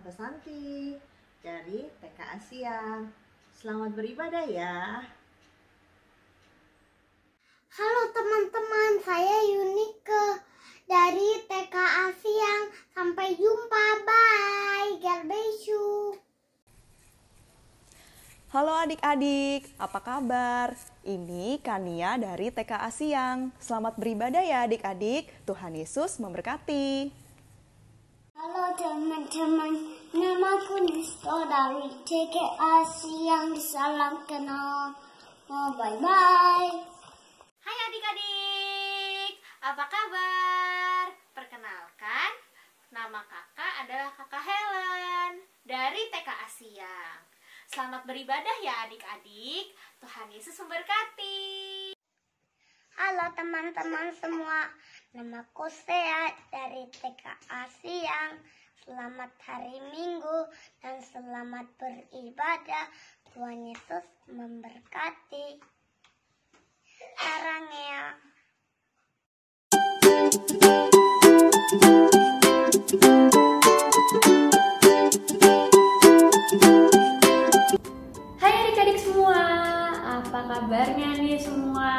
Tante Santi dari TK Asia. Selamat beribadah ya. Halo teman-teman, saya Yunike dari TK Asia. Sampai jumpa, bye. God bless you. Halo adik-adik, apa kabar? Ini Kania dari TK Asiang. Selamat beribadah ya adik-adik, Tuhan Yesus memberkati. Halo teman-teman, namaku Nisto dari TK Asiang. Salam kenal, bye-bye. Hai adik-adik, apa kabar? Perkenalkan, nama kakak adalah kakak Helen dari TK Asiang. Selamat beribadah ya adik-adik, Tuhan Yesus memberkati. Halo teman-teman semua, namaku Sea dari TK Asiang. Selamat hari Minggu dan selamat beribadah. Tuhan Yesus memberkati. Sarang ya. Hai adik-adik semua, apa kabarnya nih semua?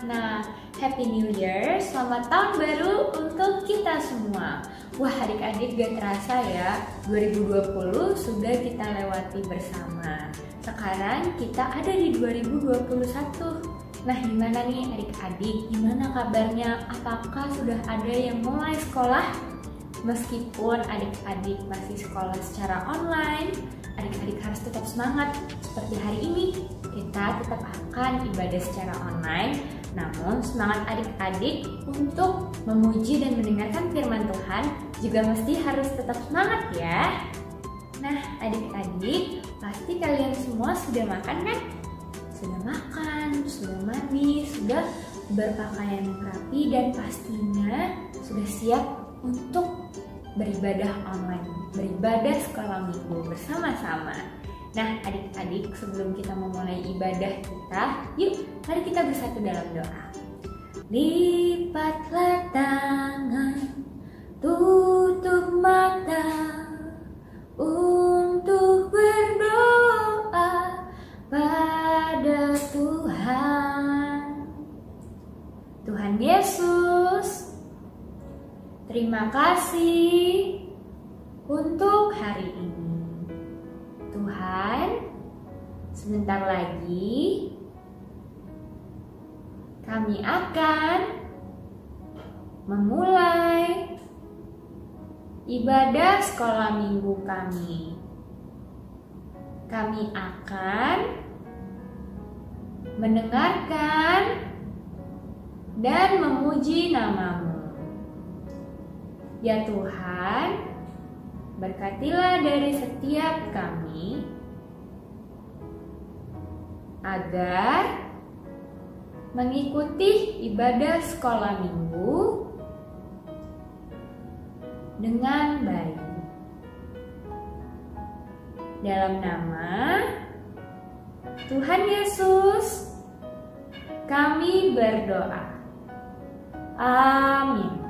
Nah, Happy New Year, selamat tahun baru untuk kita semua. Wah adik-adik gak terasa ya, 2020 sudah kita lewati bersama. Sekarang kita ada di 2021. Nah gimana nih adik-adik, gimana kabarnya? Apakah sudah ada yang mulai sekolah? Meskipun adik-adik masih sekolah secara online, adik-adik harus tetap semangat. Seperti hari ini, kita tetap akan ibadah secara online. Namun semangat adik-adik untuk memuji dan mendengarkan firman Tuhan juga mesti harus tetap semangat ya. Nah adik-adik, pasti kalian semua sudah makan kan? Sudah makan, sudah mandi, sudah berpakaian rapi dan pastinya sudah siap untuk beribadah online, beribadah sekolah minggu bersama-sama. Nah adik-adik, sebelum kita memulai ibadah kita, yuk mari kita bersatu dalam doa. Lipatlah tangan, tutup mata untuk berdoa pada Tuhan. Tuhan Yesus, terima kasih untuk hari ini. Tuhan, sebentar lagi kami akan memulai ibadah sekolah minggu kami. Kami akan mendengarkan dan memuji nama-Mu. Ya Tuhan, berkatilah dari setiap kami agar mengikuti ibadah sekolah minggu dengan baik. Dalam nama Tuhan Yesus, kami berdoa. Amin.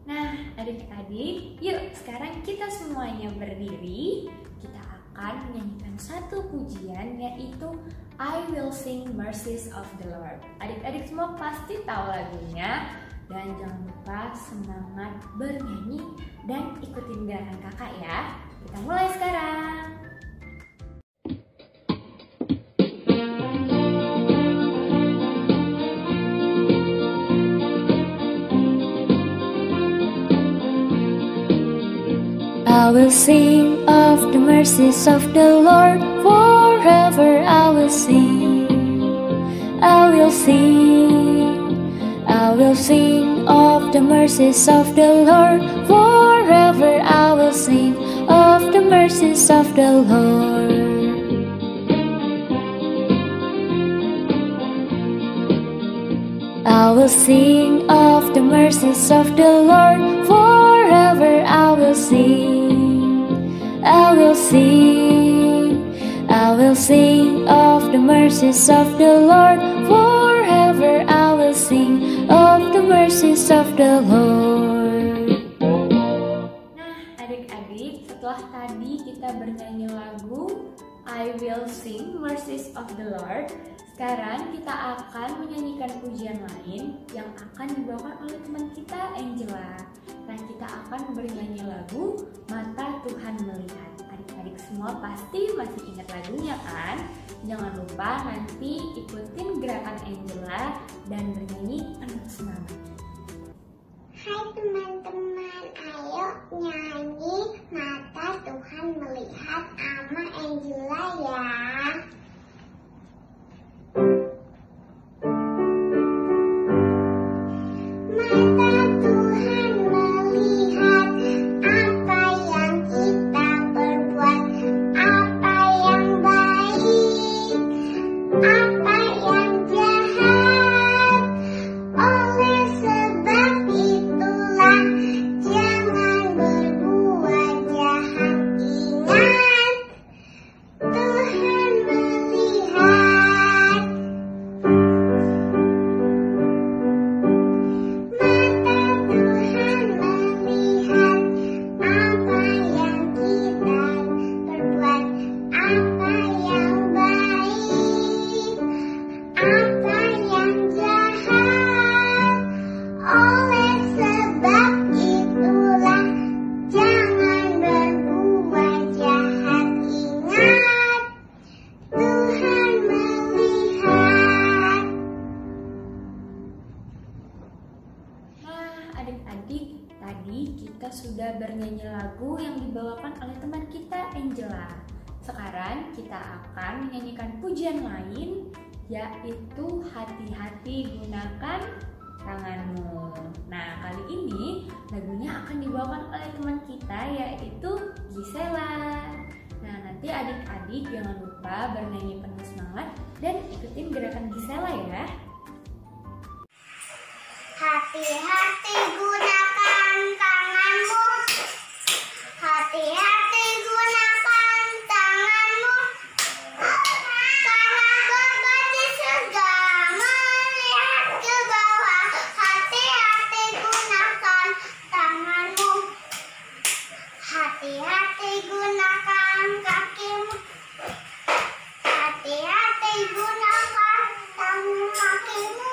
Nah, adik-adik, yuk sekarang kita semuanya berdiri. Kita akan menyanyikan satu pujian, yaitu I Will Sing Mercies of the Lord. Adik-adik semua pasti tahu lagunya. Dan jangan lupa semangat bernyanyi dan ikutin gerakan kakak ya. Kita mulai sekarang. I will sing of the mercies of the Lord forever. I will sing, I will sing, I will sing of the mercies of the Lord forever. I will sing of the mercies of the Lord. I will sing of the mercies of the Lord forever. I will sing, I will sing, I will sing of the mercies of the Lord forever. I will sing of the mercies of the Lord. Nah, adik-adik, will sing Mercies of the Lord. Sekarang kita akan menyanyikan pujian lain yang akan dibawakan oleh teman kita Angela. Dan kita akan bernyanyi lagu Mata Tuhan Melihat. Adik-adik semua pasti masih ingat lagunya kan? Jangan lupa nanti ikutin gerakan Angela dan bernyanyi penuh semangat. Hai teman-teman, ayo nyanyi Mata Tuhan Melihat sama Angela ya. Adik-adik, tadi kita sudah bernyanyi lagu yang dibawakan oleh teman kita Angela. Sekarang kita akan menyanyikan pujian lain, yaitu Hati-hati Gunakan Tanganmu. Nah, kali ini lagunya akan dibawakan oleh teman kita, yaitu Gisela. Nah, nanti adik-adik jangan lupa bernyanyi penuh semangat dan ikutin gerakan Gisela ya. Hati-hati gunakan tanganmu. Hati-hati gunakan tanganmu. Karena Bapa di surga melihat ke bawah. Hati-hati gunakan tanganmu. Hati-hati gunakan kakimu. Hati-hati gunakan kakimu.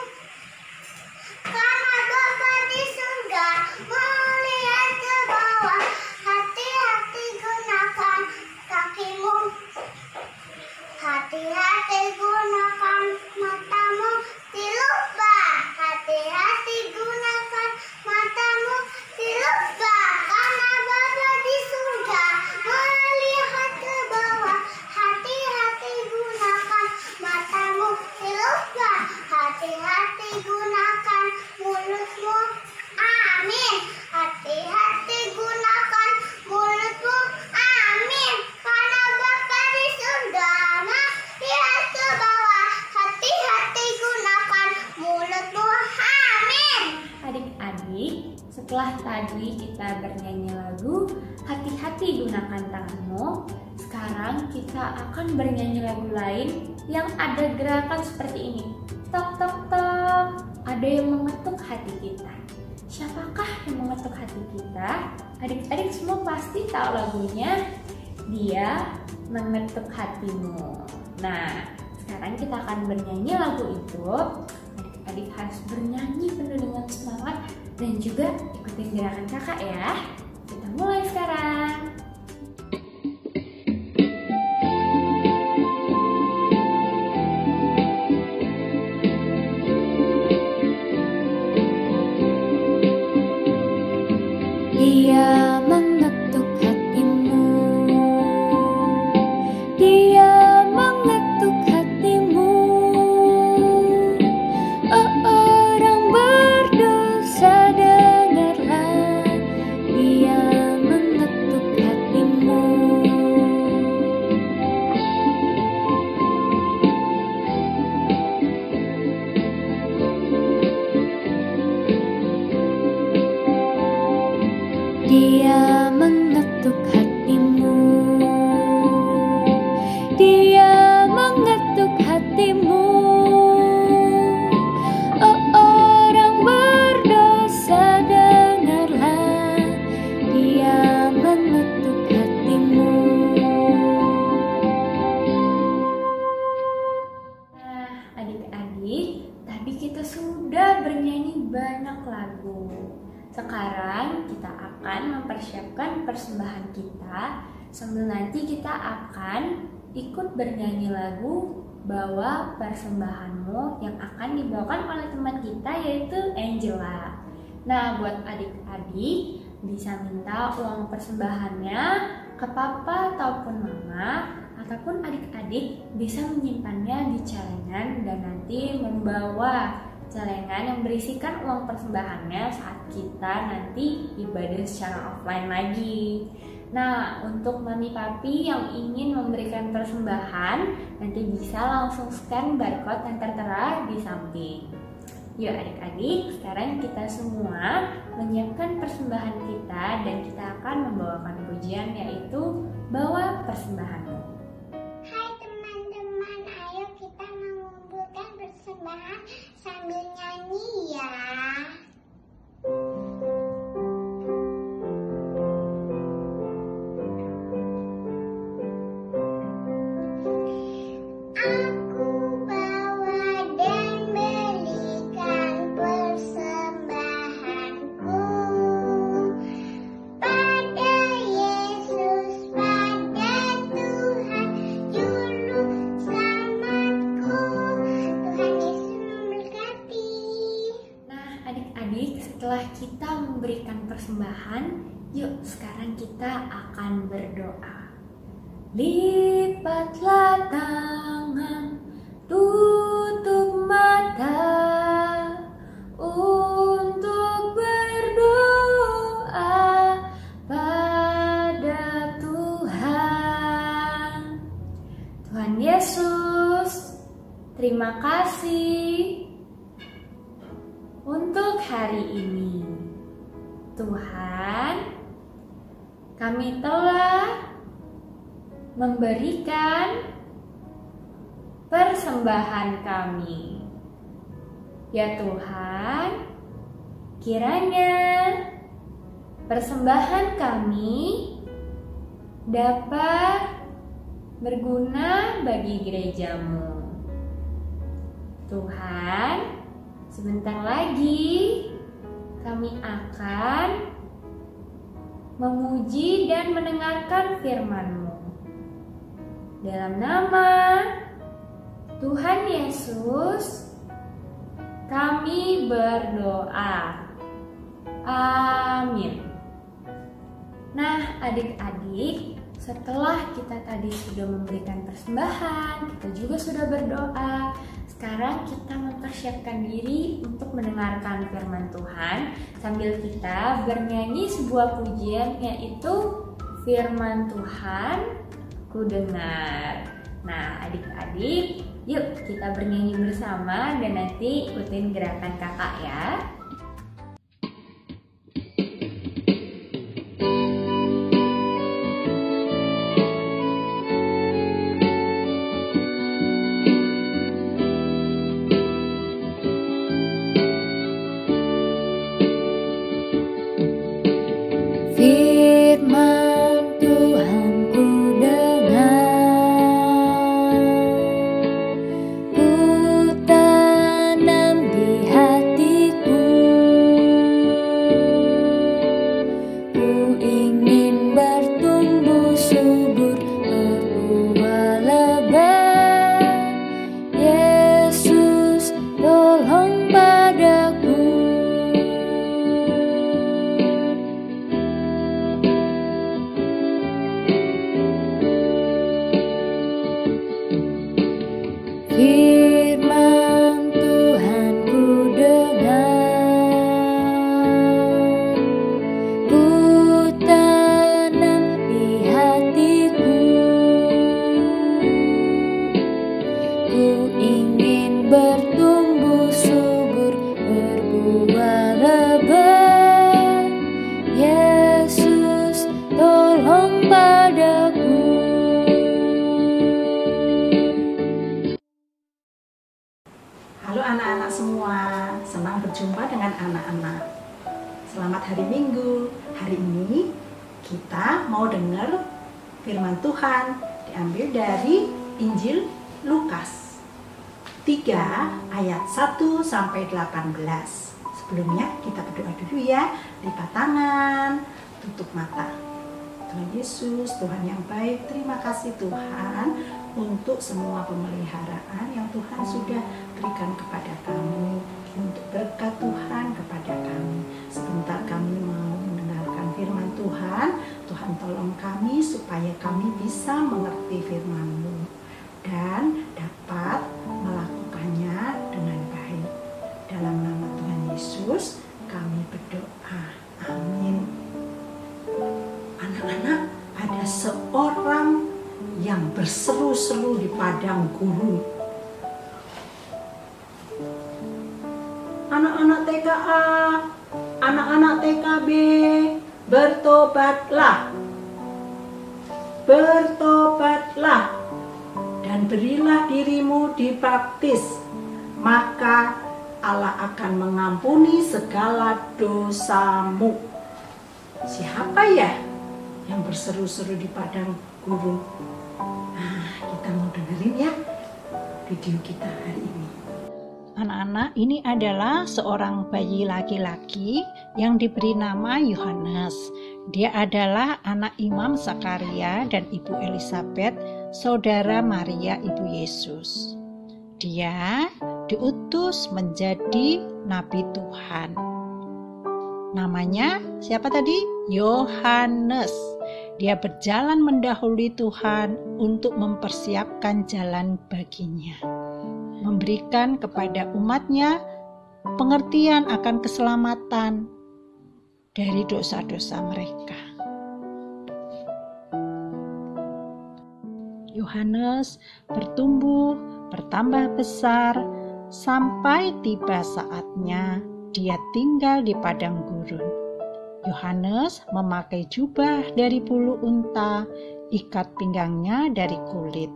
Karena Bapa di surga melihat ke bawah. Hati-hati gunakan kakimu. Hati-hati gunakan matamu. Dilupa. Hati-hati gunakan matamu. Dilupa. Karena Bapa di surga melihat ke bawah. Hati-hati gunakan matamu. Dilupa. Hati-hati gunakan mulutmu. Amin. Hati-hati gunakan mulutmu. Amin. Karena Bapa di surga melihat ke bawah. Hati-hati gunakan mulutmu. Amin. Adik-adik, setelah tadi kita bernyanyi lagu Hati-hati Gunakan Tanganmu, sekarang kita akan bernyanyi lagu lain yang ada gerakan seperti ini. Tok tok tok, ada yang mengetuk hati kita. Siapakah yang mengetuk hati kita? Adik-adik semua pasti tahu lagunya. Dia Mengetuk Hatimu. Nah, sekarang kita akan bernyanyi lagu itu. Adik-adik harus bernyanyi penuh dengan semangat dan juga ikutin gerakan kakak ya. Kita mulai sekarang. Dia mengetuk hatimu. Dia mengetuk hatimu. Oh orang berdosa, dengarlah. Dia mengetuk tadi kita sudah bernyanyi banyak lagu. Sekarang kita akan mempersiapkan persembahan kita, sambil nanti kita akan ikut bernyanyi lagu Bawa Persembahanmu yang akan dibawakan oleh teman kita yaitu Angela. Nah, buat adik-adik bisa minta uang persembahannya ke papa ataupun mama, ataupun adik-adik bisa menyimpannya di celengan dan nanti membawa celengan yang berisikan uang persembahannya saat kita nanti ibadah secara offline lagi. Nah, untuk mami papi yang ingin memberikan persembahan, nanti bisa langsung scan barcode yang tertera di samping. Yuk adik-adik, sekarang kita semua menyiapkan persembahan kita dan kita akan membawakan pujian yaitu Bawa Persembahanmu. Hai teman-teman, ayo kita mengumpulkan persembahan sambil nyanyi ya. Aku bawa dan berikan persembahanku pada Yesus, pada Tuhan Juru Selamatku. Tuhan Yesus memberkati. Nah, adik-adik, setelah kita memberikan persembahan, yuk sekarang kita akan berdoa. Lipatlah tangan, tutup mata untuk berdoa pada Tuhan. Tuhan Yesus, terima kasih untuk hari ini. Tuhan, kami telah memberikan persembahan kami. Ya Tuhan, kiranya persembahan kami dapat berguna bagi gereja-Mu. Tuhan, sebentar lagi kami akan memuji dan mendengarkan firman-Mu. Dalam nama Tuhan Yesus, kami berdoa. Amin. Nah, adik-adik, setelah kita tadi sudah memberikan persembahan, kita juga sudah berdoa. Sekarang kita mempersiapkan diri untuk mendengarkan firman Tuhan sambil kita bernyanyi sebuah pujian yaitu Firman Tuhan Ku dengar. Nah, adik-adik, yuk kita bernyanyi bersama dan nanti ikutin gerakan kakak ya. Firman Tuhan ku dengar, ku tanam di hatiku, ku ingin bertumbuh subur, berbuah lebat. Yesus, tolong padaku. Firman Tuhan ku dengar, ku tanam di hatiku, ku ingin bertumbuh subur, berbuah lebat. Yesus, tolong padaku. Halo anak-anak semua, senang berjumpa dengan anak-anak. Selamat hari Minggu. Hari ini kita mau dengar firman Tuhan diambil dari Injil Lukas. 3 ayat 1 sampai 18. Sebelumnya kita berdoa dulu ya. Lipat tangan, tutup mata. Tuhan Yesus, Tuhan yang baik, terima kasih Tuhan untuk semua pemeliharaan yang Tuhan sudah berikan kepada kami, untuk berkat Tuhan kepada kami. Sebentar kami mau mendengarkan firman Tuhan. Tuhan tolong kami supaya kami bisa mengerti firman-Mu dan dapat melakukannya dengan baik. Dalam nama Tuhan Yesus kami berdoa. Amin. Anak-anak, ada seorang yang berseru-seru di padang gurun. Anak-anak TKA, anak-anak TKB, bertobatlah. Bertobatlah dan berilah dirimu dibaptis, maka Allah akan mengampuni segala dosamu. Siapa ya yang berseru-seru di padang gurun? Nah, kita mau dengerin ya video kita hari ini. Anak-anak, ini adalah seorang bayi laki-laki yang diberi nama Yohanes. Dia adalah anak Imam Zakaria dan Ibu Elizabeth, saudara Maria Ibu Yesus. Dia diutus menjadi nabi Tuhan. Namanya siapa tadi? Yohanes. Dia berjalan mendahului Tuhan untuk mempersiapkan jalan baginya, memberikan kepada umatnya pengertian akan keselamatan dari dosa-dosa mereka. Yohanes bertumbuh, bertambah besar, sampai tiba saatnya dia tinggal di padang gurun. Yohanes memakai jubah dari bulu unta, ikat pinggangnya dari kulit.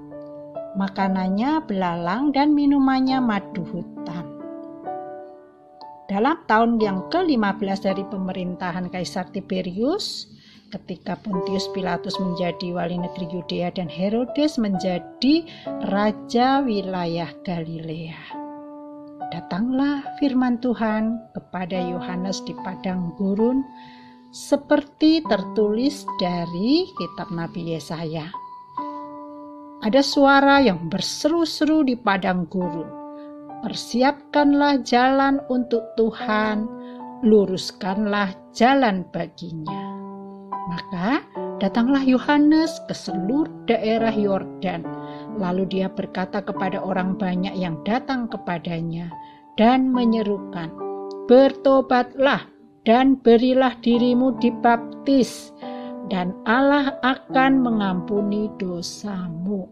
Makanannya belalang dan minumannya madu hutan. Dalam tahun yang ke-15 dari pemerintahan Kaisar Tiberius, ketika Pontius Pilatus menjadi wali negeri Yudea dan Herodes menjadi raja wilayah Galilea, datanglah firman Tuhan kepada Yohanes di padang gurun seperti tertulis dari kitab Nabi Yesaya. Ada suara yang berseru-seru di padang gurun. Persiapkanlah jalan untuk Tuhan, luruskanlah jalan baginya. Maka datanglah Yohanes ke seluruh daerah Yordan. Lalu dia berkata kepada orang banyak yang datang kepadanya dan menyerukan, "Bertobatlah dan berilah dirimu dibaptis, dan Allah akan mengampuni dosamu.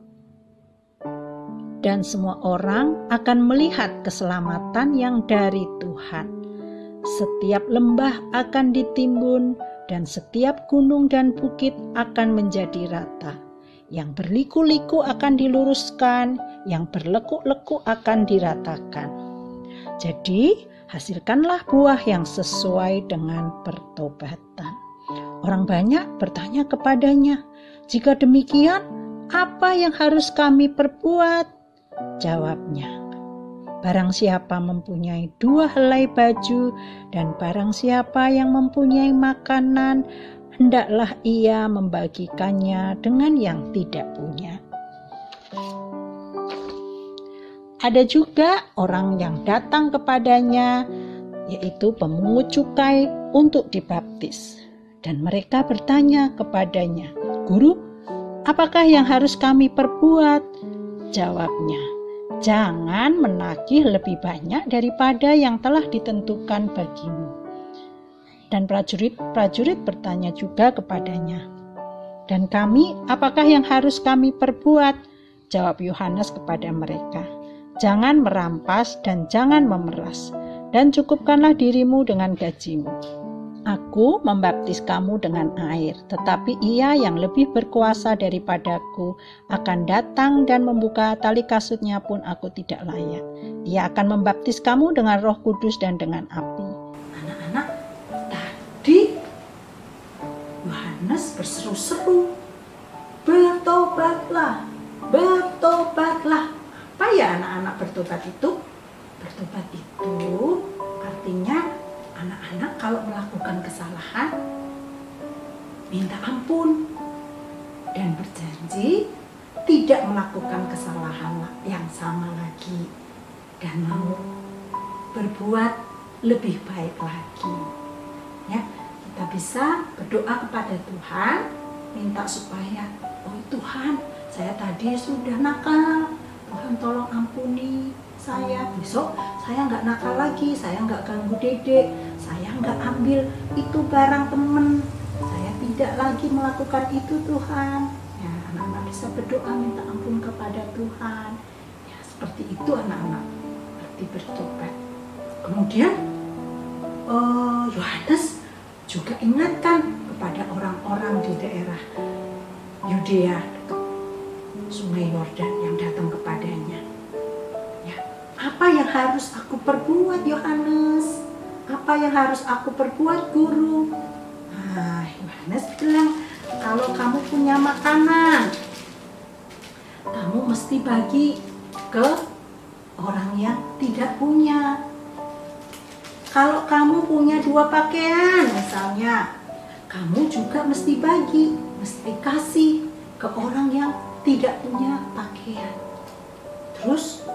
Dan semua orang akan melihat keselamatan yang dari Tuhan. Setiap lembah akan ditimbun, dan setiap gunung dan bukit akan menjadi rata. Yang berliku-liku akan diluruskan, yang berlekuk-lekuk akan diratakan. Jadi, hasilkanlah buah yang sesuai dengan pertobatan." Orang banyak bertanya kepadanya, "Jika demikian, apa yang harus kami perbuat?" Jawabnya, "Barang siapa mempunyai 2 helai baju dan barang siapa yang mempunyai makanan, hendaklah ia membagikannya dengan yang tidak punya." Ada juga orang yang datang kepadanya, yaitu pemungut cukai, untuk dibaptis. Dan mereka bertanya kepadanya, "Guru, apakah yang harus kami perbuat?" Jawabnya, "Jangan menagih lebih banyak daripada yang telah ditentukan bagimu." Dan prajurit bertanya juga kepadanya, "Dan kami, apakah yang harus kami perbuat?" Jawab Yohanes kepada mereka, "Jangan merampas dan jangan memeras, dan cukupkanlah dirimu dengan gajimu. Aku membaptis kamu dengan air, tetapi Ia yang lebih berkuasa daripadaku akan datang dan membuka tali kasutnya pun aku tidak layak. Ia akan membaptis kamu dengan Roh Kudus dan dengan api." Anak-anak, tadi Yohanes berseru-seru, "Bertobatlah, bertobatlah." Apa ya anak-anak bertobat itu? Bertobat itu artinya anak-anak kalau melakukan kesalahan minta ampun dan berjanji tidak melakukan kesalahan yang sama lagi dan mau berbuat lebih baik lagi. Ya, kita bisa berdoa kepada Tuhan, minta supaya, oh Tuhan, saya tadi sudah nakal, Tuhan tolong ampuni saya, besok saya nggak nakal lagi, saya nggak ganggu dedek, saya nggak ambil itu barang temen, saya tidak lagi melakukan itu Tuhan. Ya, anak-anak bisa berdoa minta ampun kepada Tuhan. Ya, seperti itu anak-anak berarti bertobat. Kemudian Yohanes juga ingatkan kepada orang-orang di daerah Yudea dekat Sungai Yordan yang datang kepadanya. Ya, apa yang harus aku perbuat Yohanes? Apa yang harus aku perbuat guru? Nah, Yohanes bilang, kalau kamu punya makanan, kamu mesti bagi ke orang yang tidak punya. Kalau kamu punya 2 pakaian misalnya, kamu juga mesti bagi, mesti kasih ke orang yang tidak punya pakaian. Terus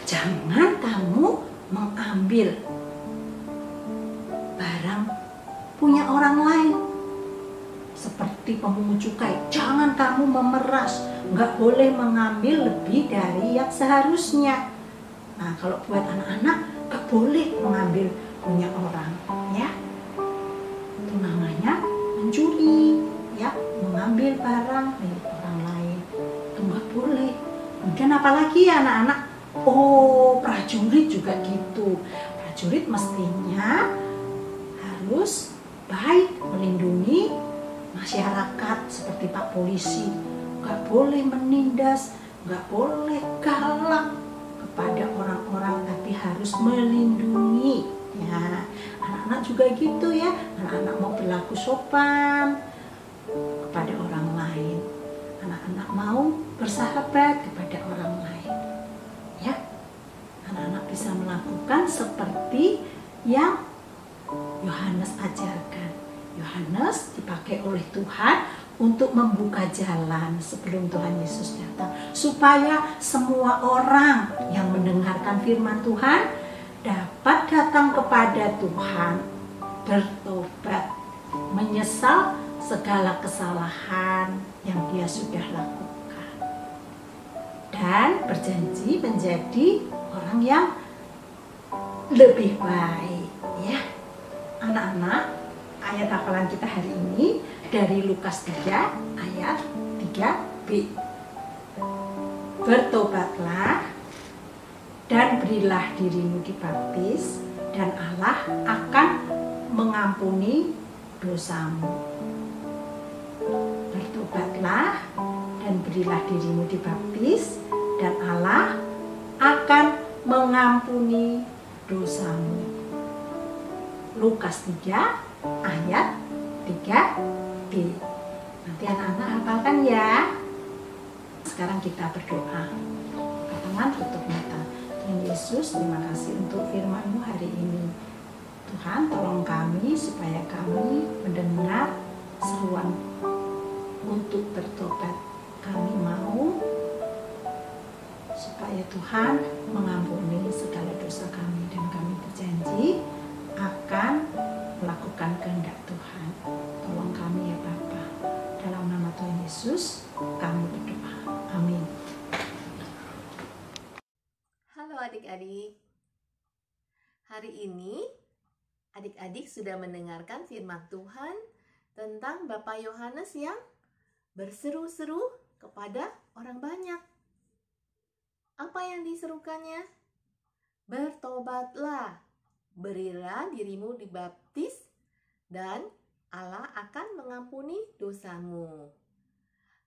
jangan kamu mengambil barang punya orang lain. Seperti pemungut cukai, jangan kamu memeras, nggak boleh mengambil lebih dari yang seharusnya. Nah, kalau buat anak-anak, nggak boleh mengambil punya orang, ya. Itu namanya mencuri, ya, mengambil barang milik orang lain. Itu nggak boleh. Kemudian apalagi ya anak-anak? Oh, prajurit juga gitu. Prajurit mestinya harus baik melindungi masyarakat seperti Pak Polisi. Nggak boleh menindas, nggak boleh galak kepada orang-orang, tapi harus melindungi. Ya, anak-anak juga gitu ya. Anak-anak mau berlaku sopan kepada orang lain. Anak-anak mau bersahabat kepada orang lain. Ya, anak-anak bisa melakukan seperti yang Yohanes ajarkan. Yohanes dipakai oleh Tuhan untuk membuka jalan sebelum Tuhan Yesus datang, supaya semua orang yang mendengarkan firman Tuhan dapat datang kepada Tuhan, bertobat, menyesal segala kesalahan yang dia sudah lakukan, dan berjanji menjadi orang yang lebih baik. Ya, anak-anak, ayat hafalan kita hari ini dari Lukas 3 ayat 3b. Bertobatlah dan berilah dirimu dibaptis, dan Allah akan mengampuni dosamu. Bertobatlah dan berilah dirimu dibaptis, dan Allah akan mengampuni dosamu. Lukas 3 ayat 3b. Nanti anak-anak hafalkan ya. Sekarang kita berdoa. Buka tangan, tutup mata. Tuhan Yesus, terima kasih untuk firman-Mu hari ini. Tuhan, tolong kami supaya kami mendengar seruan untuk bertobat. Kami mau supaya Tuhan mengampuni segala dosa kami, dan kami berjanji akan melakukan kehendak Tuhan. Tolong kami ya Bapa. Dalam nama Tuhan Yesus kami berdoa. Amin. Halo adik-adik. Hari ini adik-adik sudah mendengarkan firman Tuhan tentang Bapak Yohanes yang berseru-seru kepada orang banyak. Apa yang diserukannya? Bertobatlah, berilah dirimu dibaptis, dan Allah akan mengampuni dosamu.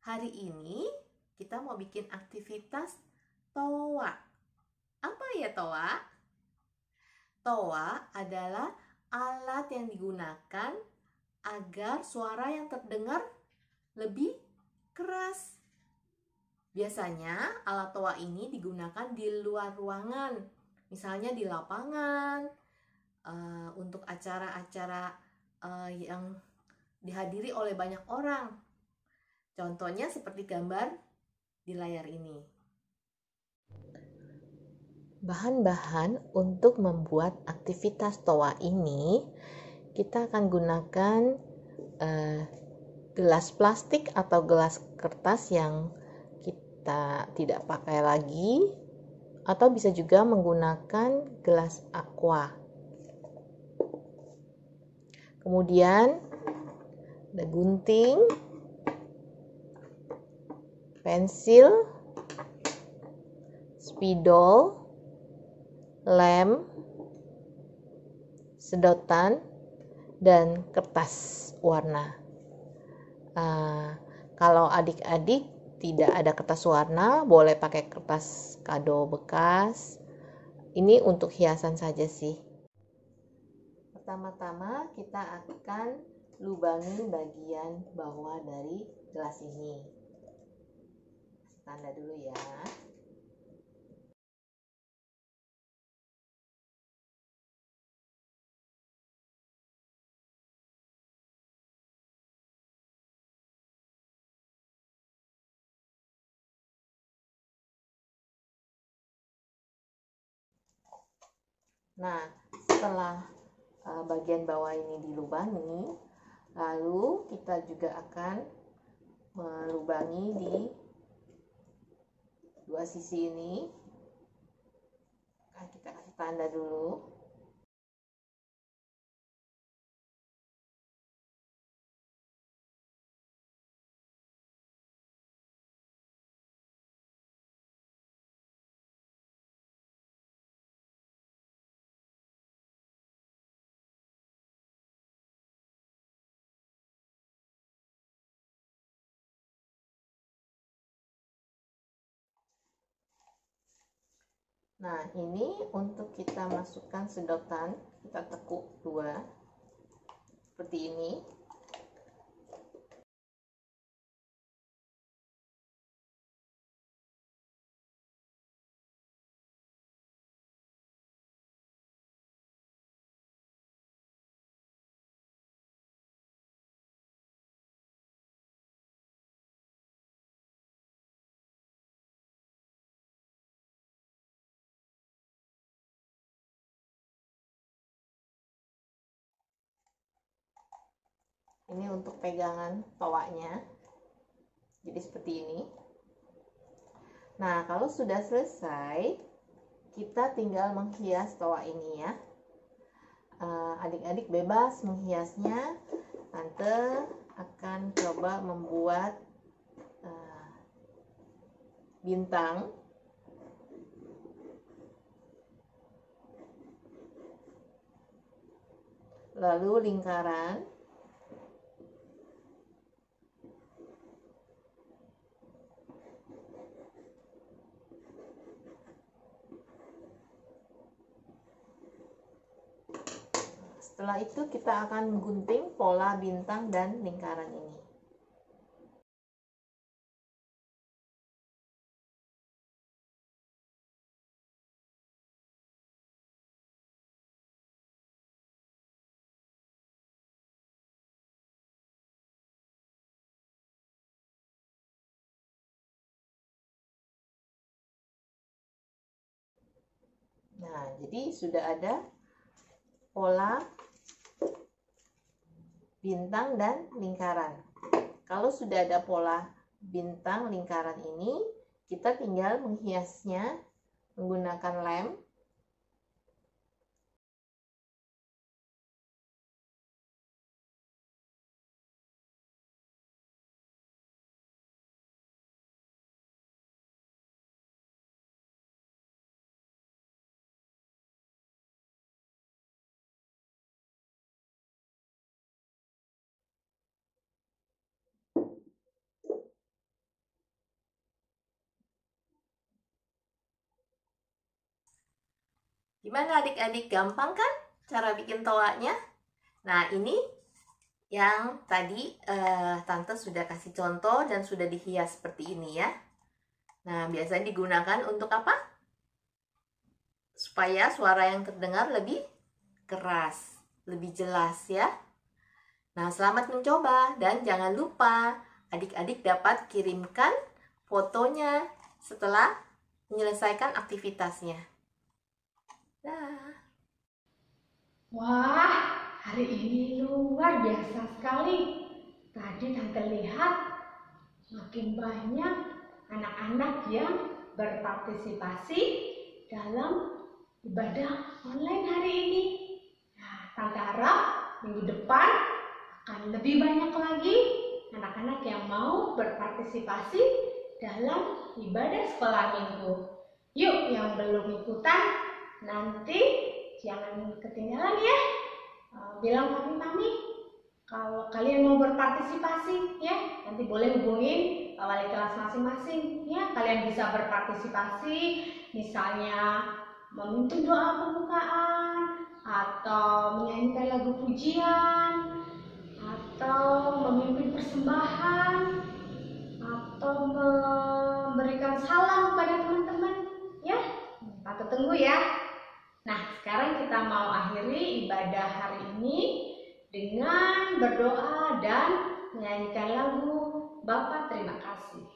Hari ini kita mau bikin aktivitas toa. Apa ya toa? Toa adalah alat yang digunakan agar suara yang terdengar lebih keras. Biasanya alat toa ini digunakan di luar ruangan, misalnya di lapangan, untuk acara-acara yang dihadiri oleh banyak orang. Contohnya seperti gambar di layar ini. Bahan-bahan untuk membuat aktivitas toa ini, kita akan gunakan gelas plastik atau gelas kertas yang kita tidak pakai lagi, atau bisa juga menggunakan gelas aqua. Kemudian ada gunting, pensil, spidol, lem, sedotan, dan kertas warna. Kalau adik-adik tidak ada kertas warna, boleh pakai kertas kado bekas. Ini untuk hiasan saja sih. Pertama-tama kita akan lubangi bagian bawah dari gelas ini. Tanda dulu ya. Nah, setelah bagian bawah ini dilubangi, lalu kita juga akan melubangi di dua sisi ini. Nah, kita kasih tanda dulu. Nah, ini untuk kita masukkan sedotan, kita tekuk dua, seperti ini. Ini untuk pegangan toanya. Jadi seperti ini. Nah, kalau sudah selesai, kita tinggal menghias toa ini ya. Adik-adik bebas menghiasnya. Tante akan coba membuat bintang. Lalu lingkaran. Setelah itu kita akan menggunting pola bintang dan lingkaran ini. Nah, jadi sudah ada pola bintang dan lingkaran. Kalau sudah ada pola bintang lingkaran ini, kita tinggal menghiasnya menggunakan lem. Gimana adik-adik, gampang kan cara bikin toanya? Nah, ini yang tadi Tante sudah kasih contoh dan sudah dihias seperti ini ya. Nah, biasanya digunakan untuk apa? Supaya suara yang terdengar lebih keras, lebih jelas ya. Nah, selamat mencoba dan jangan lupa adik-adik dapat kirimkan fotonya setelah menyelesaikan aktivitasnya. Nah. Wah, hari ini luar biasa sekali. Tadi Tante lihat makin banyak anak-anak yang berpartisipasi dalam ibadah online hari ini. Nah, Tante harap minggu depan akan lebih banyak lagi anak-anak yang mau berpartisipasi dalam ibadah sekolah minggu. Yuk, yang belum ikutan, nanti jangan ketinggalan ya. Bilang mami, kalau kalian mau berpartisipasi ya, nanti boleh hubungin wali kelas masing-masing ya. Kalian bisa berpartisipasi, misalnya memimpin doa pembukaan, atau menyanyikan lagu pujian, atau memimpin persembahan, atau memberikan salam kepada teman-teman ya. Tante tunggu ya. Nah, sekarang kita mau akhiri ibadah hari ini dengan berdoa dan menyanyikan lagu Bapa Terima Kasih.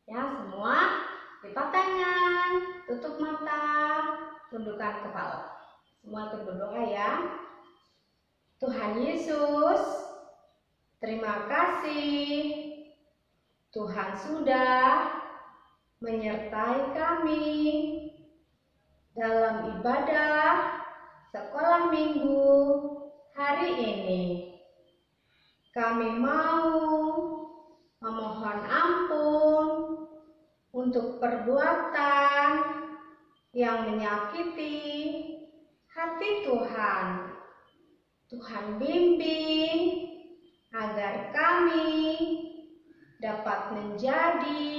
Ya, semua lipat tangan, tutup mata, tundukkan kepala. Semua ikut berdoa ya. Tuhan Yesus, terima kasih. Tuhan sudah menyertai kami dalam ibadah sekolah minggu hari ini. Kami mau memohon ampun untuk perbuatan yang menyakiti hati Tuhan. Tuhan bimbing agar kami dapat menjadi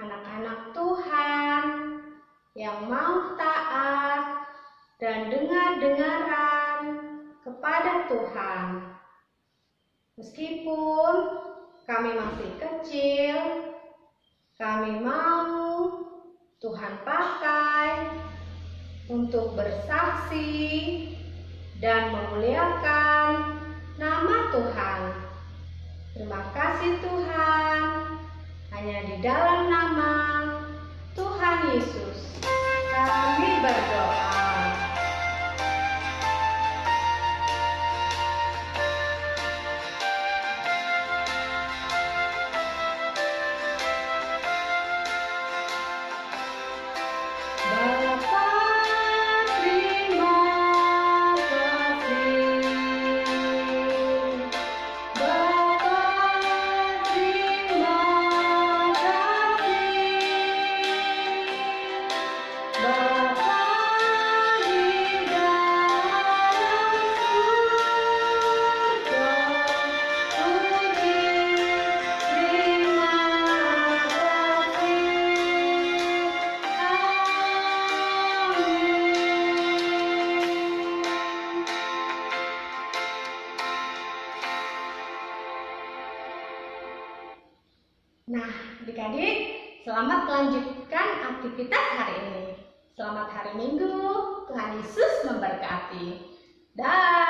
anak-anak Tuhan yang mau taat dan dengar-dengaran kepada Tuhan. Meskipun kami masih kecil, kami mau Tuhan pakai untuk bersaksi dan memuliakan nama Tuhan. Terima kasih Tuhan, hanya di dalam nama Tuhan Yesus kami berdoa. Nah, adik-adik, selamat melanjutkan aktivitas hari ini. Selamat hari Minggu, Tuhan Yesus memberkati. Dah.